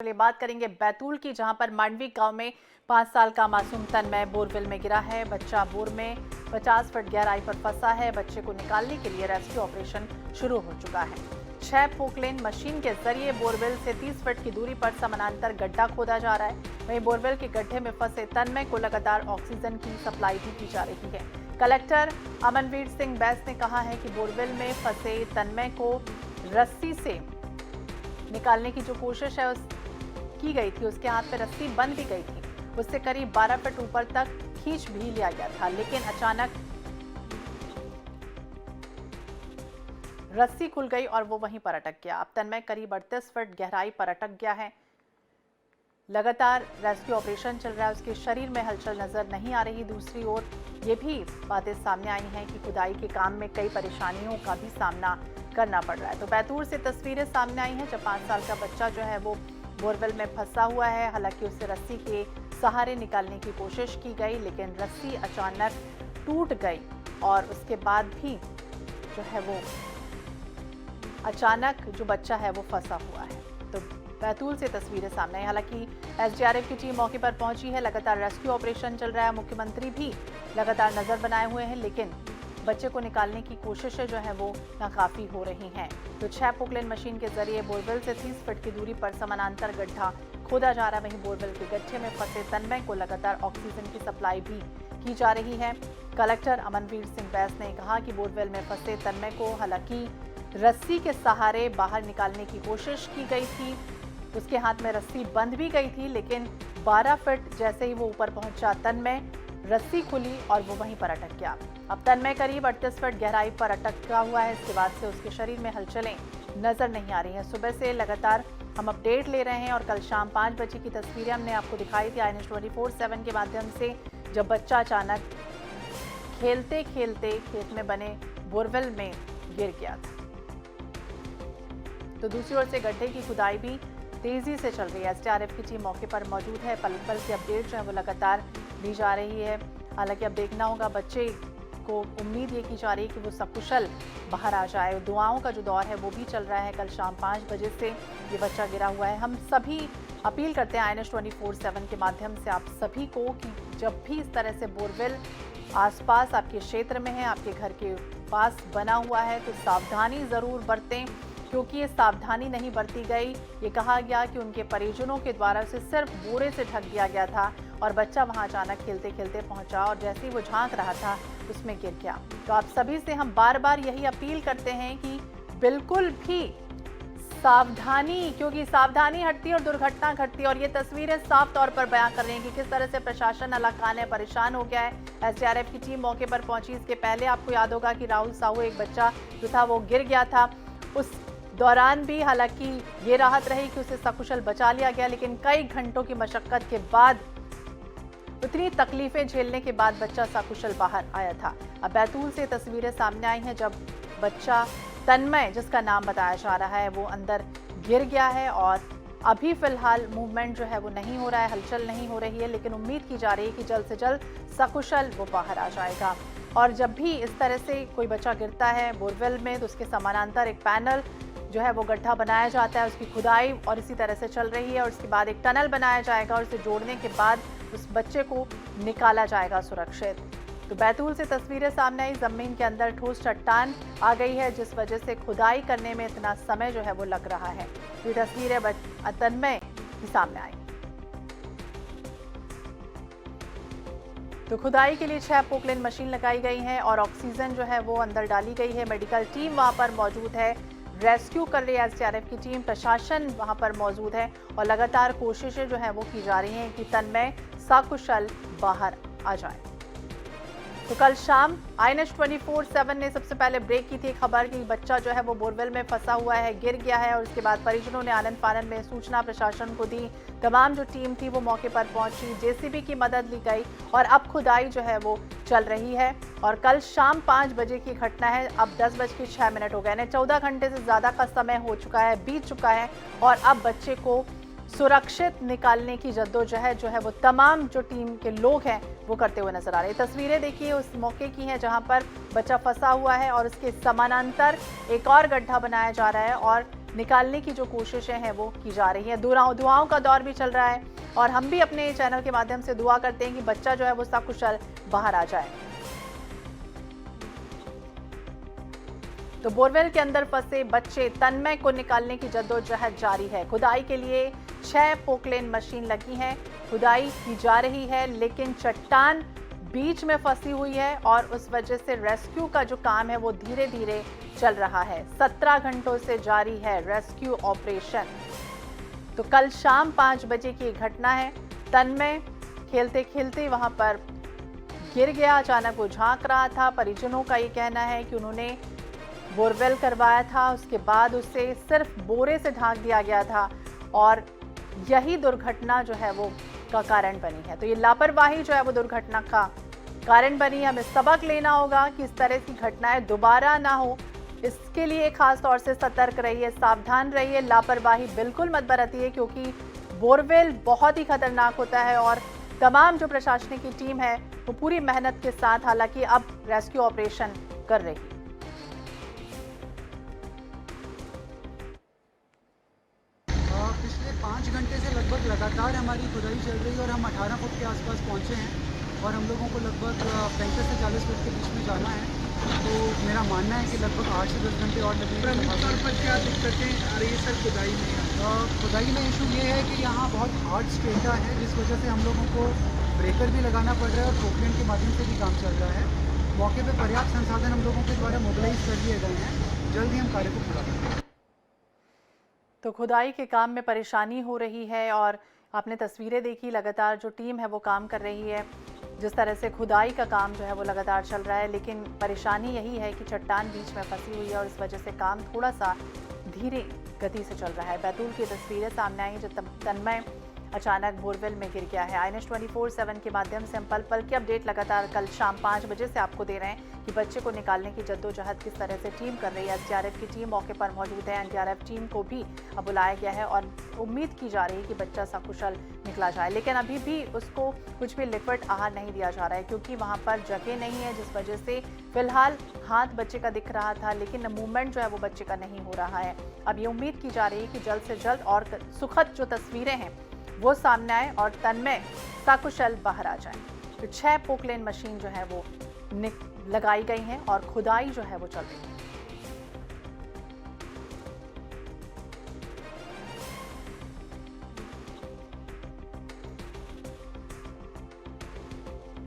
चलिए बात करेंगे बैतूल की, जहां पर मांडवी गांव में 5 साल का मासूम तन्मय बोरवेल में गिरा है। बच्चा बोर में 50 फुट गहराई पर फंसा है। बच्चे को निकालने के लिए रेस्क्यू ऑपरेशन शुरू हो चुका है। 6 पोकलेन मशीन के जरिए बोरवेल से 30 फुट की दूरी पर समानांतर गड्ढा खोदा जा रहा है। वहीं बोरवेल के गड्ढे में फंसे तन्मय को लगातार ऑक्सीजन की सप्लाई भी की जा रही है। कलेक्टर अमनवीर सिंह बैस ने कहा है कि बोरवेल में फंसे तन्मय को रस्सी से निकालने की जो कोशिश है की गई थी, उसके हाथ पे रस्सी बंध भी गई थी। उससे करीब 12 फुट ऊपर तक खींच भी लिया गया था, लेकिन अचानक रस्सी खुल गई और वो वहीं पर अटक गया। अब तन्मय करीब 38 फुट गहराई पर अटक गया है। लगातार रेस्क्यू ऑपरेशन चल रहा है। उसके शरीर में हलचल नजर नहीं आ रही। दूसरी ओर ये भी बातें सामने आई हैं कि खुदाई के काम में कई परेशानियों का भी सामना करना पड़ रहा है। तो बैतूल से तस्वीरें सामने आई हैं, जब 5 साल का बच्चा जो है वो बोरवेल में फंसा हुआ है। हालांकि उसे रस्सी के सहारे निकालने की कोशिश की गई, लेकिन रस्सी अचानक टूट गई और उसके बाद भी जो है वो अचानक जो बच्चा है वो फंसा हुआ है। तो बैतूल से तस्वीरें सामने आई। हालांकि एसडीआरएफ की टीम मौके पर पहुंची है। लगातार रेस्क्यू ऑपरेशन चल रहा है। मुख्यमंत्री भी लगातार नजर बनाए हुए हैं, लेकिन बच्चे को निकालने की कोशिशें जो है वो नाकाफी हो रही हैं। तो 6 पोकलेन मशीन के जरिए बोरवेल से 30 फुट की दूरी पर समानांतर गड्ढा खोदा जा रहा है। वहीं बोरवेल के गड्ढे में फंसे तन्मय को लगातार ऑक्सीजन की सप्लाई भी की जा रही है। कलेक्टर अमनवीर सिंह बैस ने कहा कि बोरवेल में फंसे तन्मय को हालांकि रस्सी के सहारे बाहर निकालने की कोशिश की गई थी। उसके हाथ में रस्सी बंध भी गई थी, लेकिन 12 फुट जैसे ही वो ऊपर पहुंचा तन्मय, रस्सी खुली और वो वहीं पर अटक गया। अब तन्मय करीब 38 फुट गहराई पर अटका हुआ है। इसके बाद से उसके शरीर में हलचलें नजर नहीं आ रही हैं। सुबह से लगातार हम अपडेट ले रहे हैं और कल शाम 5 बजे की तस्वीरें हमने आपको दिखाई थी INS 24/7 के माध्यम से, जब बच्चा अचानक खेलते खेलते खेत में बने बोरवेल में गिर गया था। तो दूसरी ओर से गड्ढे की खुदाई भी तेजी से चल रही है। एसडीआरएफ की टीम मौके पर मौजूद है। पल पल की अपडेट जो है वो लगातार दी जा रही है। हालांकि अब देखना होगा, बच्चे को उम्मीद ये की जा रही है कि वो सकुशल बाहर आ जाए। दुआओं का जो दौर है वो भी चल रहा है। कल शाम 5 बजे से ये बच्चा गिरा हुआ है। हम सभी अपील करते हैं INS 24/7 के माध्यम से आप सभी को कि जब भी इस तरह से बोरवेल आसपास आपके क्षेत्र में है, आपके घर के पास बना हुआ है, तो सावधानी ज़रूर बरतें, क्योंकि ये सावधानी नहीं बरती गई। ये कहा गया कि उनके परिजनों के द्वारा उसे सिर्फ बोरे से ढक दिया गया था और बच्चा वहां अचानक खेलते खेलते पहुंचा और जैसे ही वो झांक रहा था उसमें गिर गया। तो आप सभी से हम बार बार यही अपील करते हैं कि बिल्कुल भी सावधानी, क्योंकि सावधानी हटती और दुर्घटना घटती। और ये तस्वीरें साफ तौर पर बयां कर रही हैं कि किस तरह से प्रशासन अलाकान है, परेशान हो गया है। एसडीआरएफ की टीम मौके पर पहुंची। इसके पहले आपको याद होगा कि राहुल साहू, एक बच्चा जो था वो गिर गया था। उस दौरान भी हालांकि ये राहत रही कि उसे सकुशल बचा लिया गया, लेकिन कई घंटों की मशक्कत के बाद, उतनी तकलीफें झेलने के बाद बच्चा सकुशल बाहर आया था। अब बैतूल से तस्वीरें सामने आई हैं, जब बच्चा तन्मय, जिसका नाम बताया जा रहा है, वो अंदर गिर गया है और अभी फिलहाल मूवमेंट जो है वो नहीं हो रहा है, हलचल नहीं हो रही है, लेकिन उम्मीद की जा रही है कि जल्द से जल्द सकुशल वो बाहर आ जाएगा। और जब भी इस तरह से कोई बच्चा गिरता है बोरवेल में, तो उसके समानांतर एक पैनल जो है वो गड्ढा बनाया जाता है। उसकी खुदाई और इसी तरह से चल रही है और उसके बाद एक टनल बनाया जाएगा और उसे जोड़ने के बाद उस बच्चे को निकाला जाएगा सुरक्षित। तो बैतूल से तस्वीरें सामने आई। जमीन के अंदर ठोस चट्टान आ गई है, जिस वजह से खुदाई करने में इतना समय जो है वो लग रहा है। ये तस्वीरें तन्मय की सामने आई। तो खुदाई के लिए 6 पोकलेन मशीन लगाई गई हैं और ऑक्सीजन जो है वो अंदर डाली गई है। मेडिकल टीम वहां पर मौजूद है, रेस्क्यू कर रही है एसडीआरएफ की टीम, प्रशासन वहां पर मौजूद है और लगातार कोशिशें जो है वो की जा रही हैं कि तन्मय सकुशल बाहर आ जाए। तो कल शाम INS 24/7 ने सबसे पहले ब्रेक की थी खबर कि बच्चा जो है वो बोरवेल में फंसा हुआ है, गिर गया है, और उसके बाद परिजनों ने आनन फानन में सूचना प्रशासन को दी। तमाम जो टीम थी वो मौके पर पहुंची, जेसीबी की मदद ली गई और अब खुदाई जो है वो चल रही है। और कल शाम 5 बजे की घटना है। अब 10:06 हो गए हैं। 14 घंटे से ज़्यादा का समय हो चुका है, बीत चुका है और अब बच्चे को सुरक्षित निकालने की जद्दोजहद जो है वो तमाम जो टीम के लोग हैं वो करते हुए नजर आ रहे हैं। तस्वीरें देखिए उस मौके की हैं जहां पर बच्चा फंसा हुआ है और उसके समानांतर एक और गड्ढा बनाया जा रहा है और निकालने की जो कोशिशें हैं वो की जा रही हैं। दुआओं का दौर भी चल रहा है और हम भी अपने चैनल के माध्यम से दुआ करते हैं कि बच्चा जो है वो सकुशल बाहर आ जाए। तो बोरवेल के अंदर फंसे बच्चे तन्मय को निकालने की जद्दोजहद जारी है। खुदाई के लिए 6 पोकलेन मशीन लगी हैं, खुदाई की जा रही है, लेकिन चट्टान बीच में फंसी हुई है और उस वजह से रेस्क्यू का जो काम है वो धीरे धीरे चल रहा है। 17 घंटों से जारी है रेस्क्यू ऑपरेशन। तो कल शाम 5 बजे की घटना है। तन्मय खेलते खेलते वहां पर गिर गया, अचानक वो झांक रहा था। परिजनों का ये कहना है कि उन्होंने बोरवेल करवाया था, उसके बाद उसे सिर्फ बोरे से ढांक दिया गया था और यही दुर्घटना जो है वो का कारण बनी है। तो ये लापरवाही जो है वो दुर्घटना का कारण बनी है। हमें सबक लेना होगा कि इस तरह की घटनाएं दोबारा ना हो। इसके लिए खास तौर से सतर्क रहिए, सावधान रहिए, लापरवाही बिल्कुल मत बरतिए, क्योंकि बोरवेल बहुत ही खतरनाक होता है और तमाम जो प्रशासनिक की टीम है वो पूरी मेहनत के साथ हालांकि अब रेस्क्यू ऑपरेशन कर रही है। पिछले 5 घंटे से लगभग लगातार हमारी खुदाई चल रही है और हम 18 फुट के आसपास पहुंचे हैं और हम लोगों को लगभग 35 से 40 फुट के बीच में जाना है। तो मेरा मानना है कि लगभग 8 से 10 घंटे और लगेंगे। प्रमुख तौर पर क्या दिक्कतें आ रही है सर खुदाई में? खुदाई में इशू ये है कि यहाँ बहुत हार्ड स्ट्रेटा है, जिस वजह से हम लोगों को ब्रेकर भी लगाना पड़ रहा है और पोकलेन के माध्यम से भी काम चल रहा है। मौके पर पर्याप्त संसाधन हम लोगों के द्वारा मोबिलाइज कर दिए गए हैं। जल्द ही हम कार्य को पूरा करेंगे। तो खुदाई के काम में परेशानी हो रही है और आपने तस्वीरें देखी, लगातार जो टीम है वो काम कर रही है। जिस तरह से खुदाई का काम जो है वो लगातार चल रहा है, लेकिन परेशानी यही है कि चट्टान बीच में फंसी हुई है और इस वजह से काम थोड़ा सा धीरे गति से चल रहा है। बैतूल की तस्वीरें सामने आई जो तन्मय अचानक बोरवेल में गिर गया है। INS 24/7 के माध्यम से हम पल पल की अपडेट लगातार कल शाम 5 बजे से आपको दे रहे हैं कि बच्चे को निकालने की जद्दोजहद किस तरह से टीम कर रही है। SDRF की टीम मौके पर मौजूद है। NDRF टीम को भी अब बुलाया गया है और उम्मीद की जा रही है कि बच्चा सकुशल निकला जाए, लेकिन अभी भी उसको कुछ भी लिक्विड आहार नहीं दिया जा रहा है क्योंकि वहाँ पर जगह नहीं है, जिस वजह से फिलहाल हाथ बच्चे का दिख रहा था लेकिन मूवमेंट जो है वो बच्चे का नहीं हो रहा है। अब ये उम्मीद की जा रही है कि जल्द से जल्द और सुखद जो तस्वीरें हैं वो सामने आए और तन्मय सकुशल बाहर आ जाए। तो 6 पोकलेन मशीन जो है वो लगाई गई हैं और खुदाई जो है वो चल रही है।